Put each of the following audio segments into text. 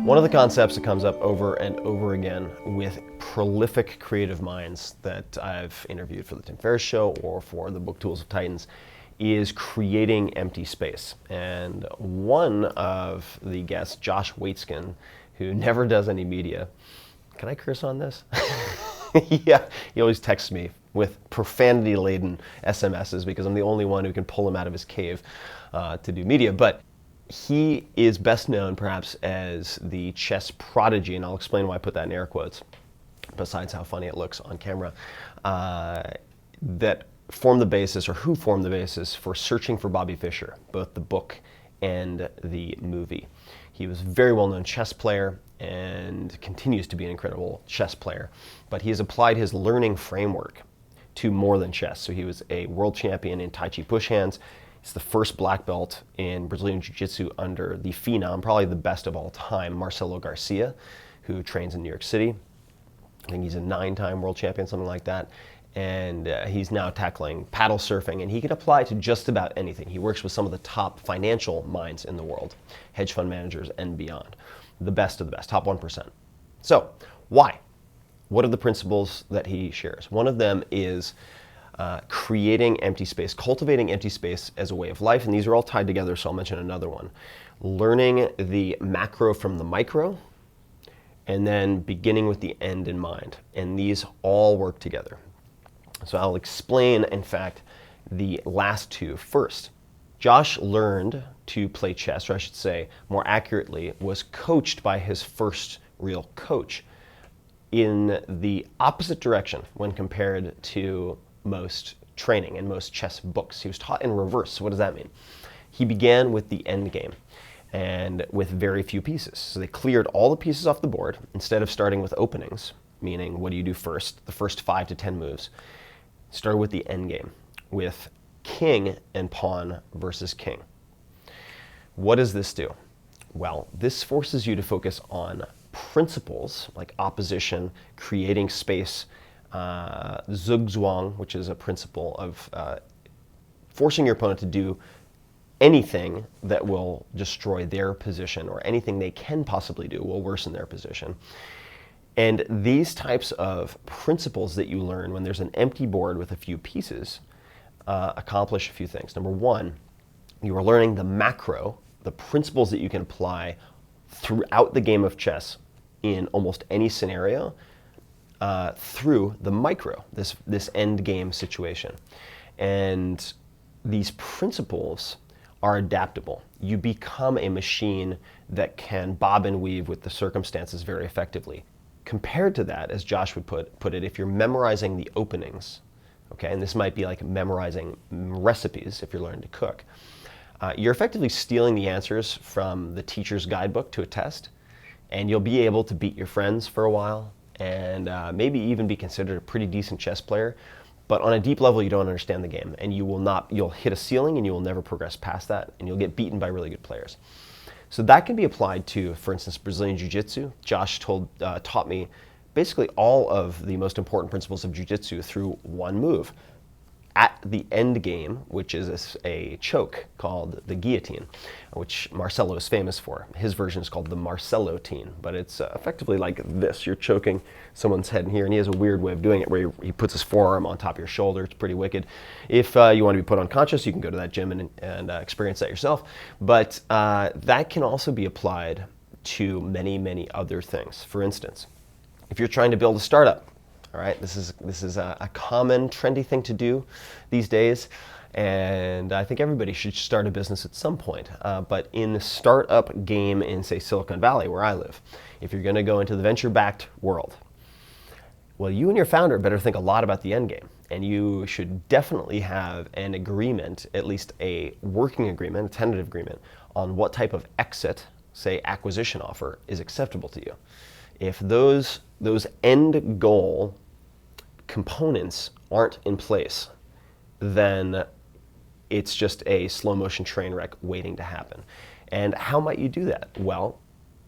One of the concepts that comes up over and over again with prolific creative minds that I've interviewed for the Tim Ferriss Show or for the book Tools of Titans is creating empty space. And one of the guests, Josh Waitzkin, who never does any media, can I curse on this? Yeah, he always texts me with profanity-laden SMSs because I'm the only one who can pull him out of his cave to do media. But he is best known perhaps as the chess prodigy, and I'll explain why I put that in air quotes, besides how funny it looks on camera, that formed the basis, or who formed the basis for Searching for Bobby Fischer, both the book and the movie. He was a very well-known chess player and continues to be an incredible chess player, but he has applied his learning framework to more than chess. So he was a world champion in Tai Chi push hands. He's the first black belt in Brazilian Jiu-Jitsu under the phenom, probably the best of all time, Marcelo Garcia, who trains in New York City. I think he's a 9-time world champion, something like that. And he's now tackling paddle surfing, and he can apply to just about anything. He works with some of the top financial minds in the world, hedge fund managers and beyond. The best of the best, top 1%. So, why? What are the principles that he shares? One of them is creating empty space, cultivating empty space as a way of life, and these are all tied together, so I'll mention another one. Learning the macro from the micro, and then beginning with the end in mind, and these all work together. So I'll explain, in fact, the last two first. Josh learned to play chess, or I should say, more accurately, was coached by his first real coach in the opposite direction when compared to most training and most chess books. He was taught in reverse. So what does that mean? He began with the end game and with very few pieces. So they cleared all the pieces off the board instead of starting with openings, meaning what do you do first, the first 5 to 10 moves. Started with the end game, with king and pawn versus king. What does this do? Well, this forces you to focus on principles like opposition, creating space, zugzwang, which is a principle of forcing your opponent to do anything that will destroy their position, or anything they can possibly do will worsen their position. And these types of principles that you learn when there's an empty board with a few pieces accomplish a few things. Number one, you are learning the macro, the principles that you can apply throughout the game of chess in almost any scenario through the micro, this end game situation. And these principles are adaptable. You become a machine that can bob and weave with the circumstances very effectively. Compared to that, as Josh would put it, if you're memorizing the openings, okay, and this might be like memorizing recipes if you're learning to cook, you're effectively stealing the answers from the teacher's guidebook to a test, and you'll be able to beat your friends for a while, and maybe even be considered a pretty decent chess player, but on a deep level you don't understand the game, and you'll hit a ceiling and you will never progress past that, and you'll get beaten by really good players. So that can be applied to, for instance, Brazilian Jiu-Jitsu. Josh taught me basically all of the most important principles of Jiu-Jitsu through one move. At the end game, which is a choke called the guillotine, which Marcelo is famous for. His version is called the Marcelo-tine, but it's effectively like this. You're choking someone's head in here, and he has a weird way of doing it where he puts his forearm on top of your shoulder. It's pretty wicked. If you want to be put unconscious, you can go to that gym and experience that yourself. But that can also be applied to many, many other things. For instance, if you're trying to build a startup, all right, this is a common, trendy thing to do these days, and I think everybody should start a business at some point. But in the startup game in, say, Silicon Valley, where I live, if you're going to go into the venture-backed world, well, you and your founder better think a lot about the end game, and you should definitely have an agreement, at least a working agreement, a tentative agreement, on what type of exit, say, acquisition offer is acceptable to you. If those end goal components aren't in place, then it's just a slow motion train wreck waiting to happen. And how might you do that? Well,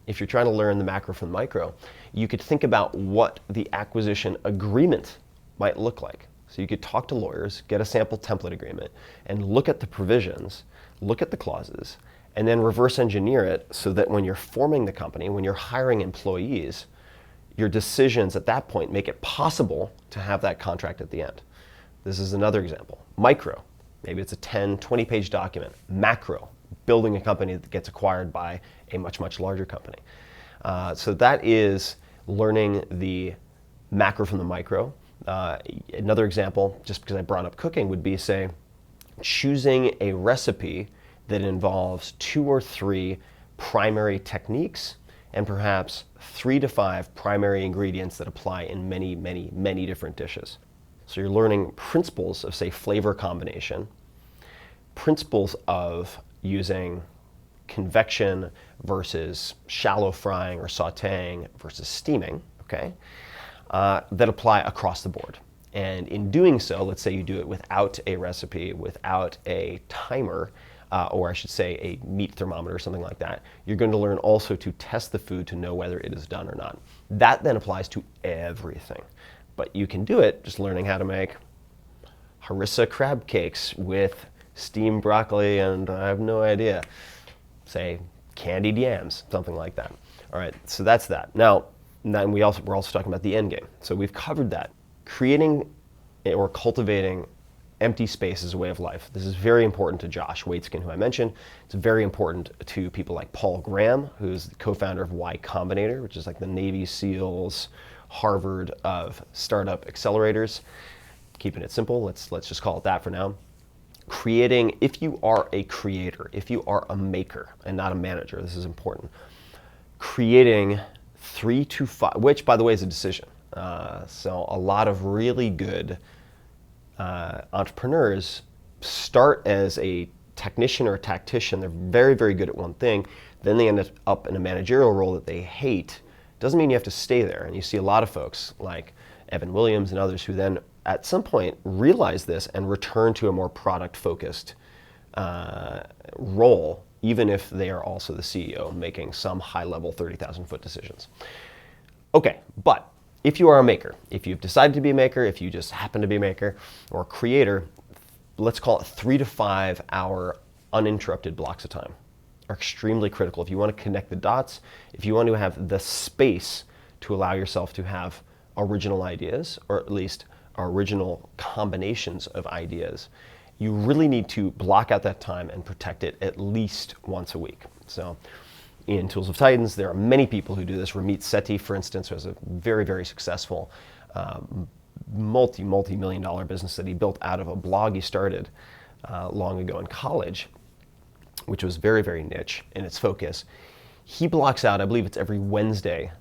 if you're trying to learn the macro from the micro, you could think about what the acquisition agreement might look like. So you could talk to lawyers, get a sample template agreement, and look at the provisions, look at the clauses, and then reverse engineer it so that when you're forming the company, when you're hiring employees, your decisions at that point make it possible to have that contract at the end. This is another example. Micro, maybe it's a 10, 20-page document. Macro, building a company that gets acquired by a much, much larger company. So that is learning the macro from the micro. Another example, just because I brought up cooking, would be, say, choosing a recipe that involves 2 or 3 primary techniques and perhaps 3 to 5 primary ingredients that apply in many, many, many different dishes. So you're learning principles of, say, flavor combination, principles of using convection versus shallow frying or sautéing versus steaming, okay, that apply across the board. And in doing so, let's say you do it without a recipe, without a timer, or I should say a meat thermometer or something like that, you're going to learn also to test the food to know whether it is done or not. That then applies to everything. But you can do it just learning how to make harissa crab cakes with steamed broccoli and I have no idea, say candied yams, something like that. All right, so that's that. Now we're also talking about the end game. So we've covered that. Creating or cultivating empty space is a way of life. This is very important to Josh Waitzkin, who I mentioned. It's very important to people like Paul Graham, who's the co-founder of Y Combinator, which is like the Navy SEALs, Harvard of startup accelerators. Keeping it simple, let's just call it that for now. Creating, if you are a creator, if you are a maker and not a manager, this is important. Creating 3 to 5, which by the way is a decision. So a lot of really good entrepreneurs start as a technician or a tactician. They're very, very good at one thing. Then they end up in a managerial role that they hate. Doesn't mean you have to stay there. And you see a lot of folks like Evan Williams and others who then at some point realize this and return to a more product-focused role, even if they are also the CEO making some high-level 30,000-foot decisions. Okay, but if you are a maker, if you've decided to be a maker, if you just happen to be a maker or a creator, let's call it 3 to 5 hour uninterrupted blocks of time are extremely critical. If you want to connect the dots, if you want to have the space to allow yourself to have original ideas, or at least original combinations of ideas, you really need to block out that time and protect it at least once a week. So in Tools of Titans, there are many people who do this. Ramit Sethi, for instance, was a very, very successful multi-million dollar business that he built out of a blog he started long ago in college, which was very, very niche in its focus. He blocks out, I believe it's every Wednesday,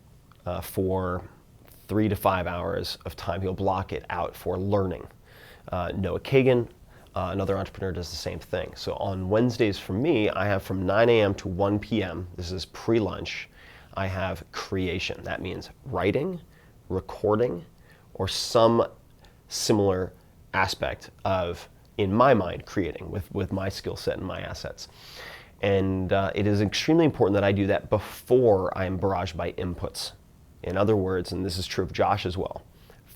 for 3 to 5 hours of time. He'll block it out for learning. Noah Kagan, another entrepreneur, does the same thing. So on Wednesdays for me, I have from 9 a.m. to 1 p.m., this is pre-lunch, I have creation. That means writing, recording, or some similar aspect of, in my mind, creating with my skill set and my assets. And it is extremely important that I do that before I am barraged by inputs. In other words, and this is true of Josh as well,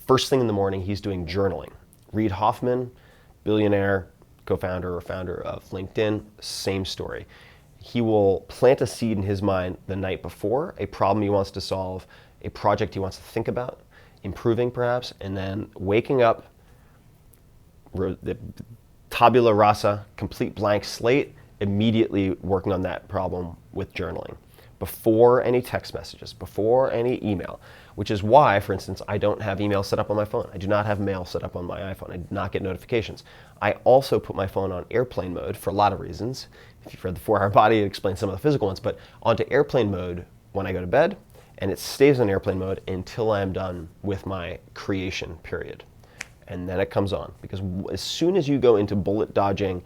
first thing in the morning, he's doing journaling. Reid Hoffman, billionaire, co-founder or founder of LinkedIn, same story. He will plant a seed in his mind the night before, a problem he wants to solve, a project he wants to think about, improving perhaps, and then waking up, tabula rasa, complete blank slate, immediately working on that problem with journaling. Before any text messages, before any email, which is why, for instance, I don't have email set up on my phone. I do not have mail set up on my iPhone. I do not get notifications. I also put my phone on airplane mode for a lot of reasons. If you've read The 4 Hour Body, it explains some of the physical ones, but onto airplane mode when I go to bed, and it stays on airplane mode until I am done with my creation period. And then it comes on, because as soon as you go into bullet dodging,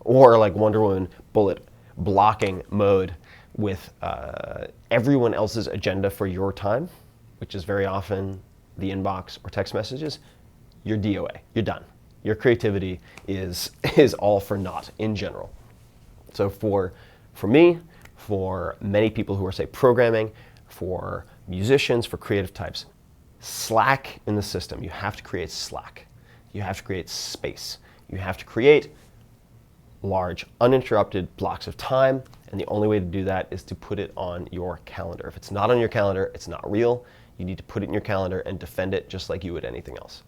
or like Wonder Woman bullet blocking mode, with everyone else's agenda for your time, which is very often the inbox or text messages, you're DOA, you're done. Your creativity is all for naught in general. So for me, for many people who are, say, programming, for musicians, for creative types, slack in the system. You have to create slack. You have to create space. You have to create large, uninterrupted blocks of time, and the only way to do that is to put it on your calendar. If it's not on your calendar, it's not real. You need to put it in your calendar and defend it just like you would anything else.